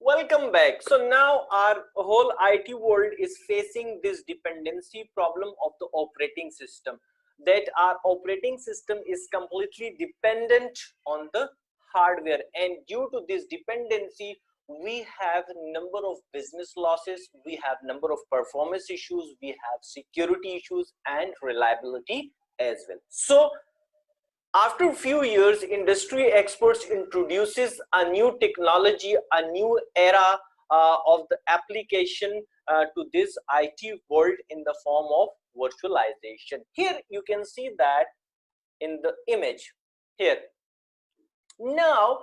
Welcome back. So now our whole IT world is facing this dependency problem of the operating system, that our operating system is completely dependent on the hardware, and due to this dependency we have number of business losses, we have number of performance issues, we have security issues and reliability as well. So after a few years, industry experts introduces a new technology, a new era of the application to this IT world in the form of virtualization. Here you can see that in the image here. Now,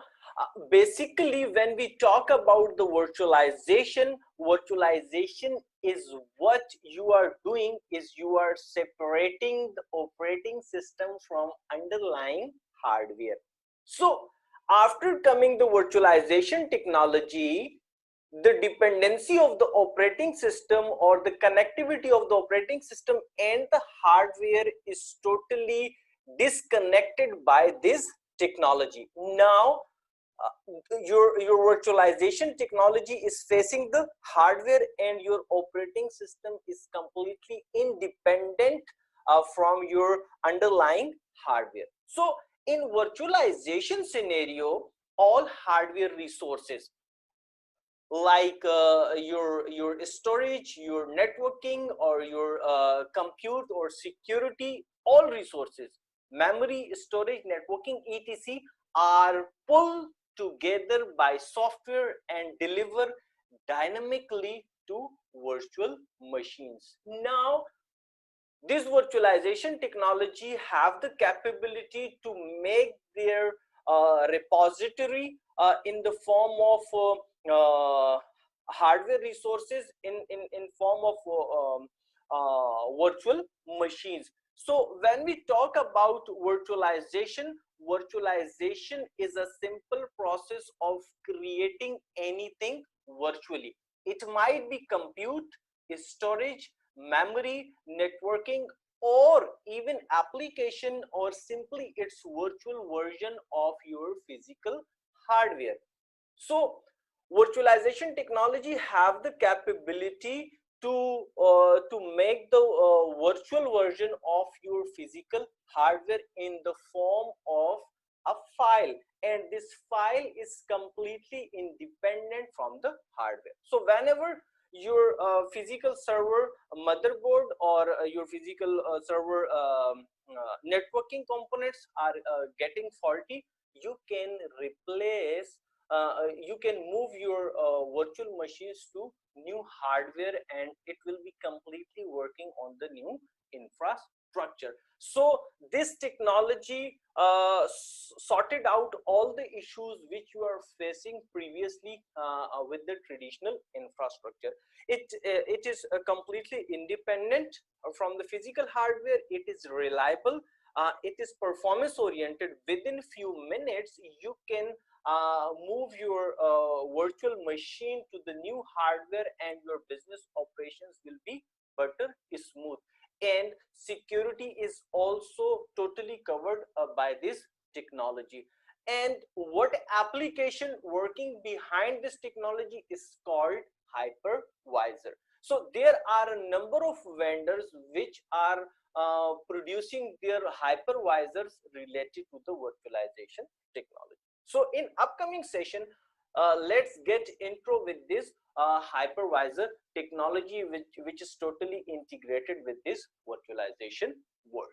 basically, when we talk about the virtualization is what you are doing is you are separating the operating system from underlying hardware. So, after coming the virtualization technology, the dependency of the operating system or the connectivity of the operating system and the hardware is totally disconnected by this technology. Now your virtualization technology is facing the hardware and your operating system is completely independent from your underlying hardware. So in virtualization scenario, all hardware resources like your storage, your networking, or your compute or security, all resources, memory, storage, networking, etc., are pulled together by software and deliver dynamically to virtual machines. Now this virtualization technology have the capability to make their repository in the form of hardware resources in form of virtual machines. So when we talk about virtualization, virtualization is a simple process of creating anything virtually. It might be compute, storage, memory, networking, or even application, or simply its virtual version of your physical hardware. So virtualization technology have the capability to make the virtual version of your physical hardware in the form of a file, and this file is completely independent from the hardware. So whenever your physical server motherboard or your physical server networking components are getting faulty, you can replace you can move your virtual machines to new hardware and it will be completely working on the new infrastructure. So this technology sorted out all the issues which you are facing previously with the traditional infrastructure. It is completely independent from the physical hardware. It is reliable, it is performance oriented. Within few minutes you can move your virtual machine to the new hardware and your business operations will be better smooth, and security is also totally covered by this technology. And what application working behind this technology is called hypervisor. So there are a number of vendors which are producing their hypervisors related to the virtualization technology. So in upcoming session, let's get intro with this hypervisor technology which is totally integrated with this virtualization world.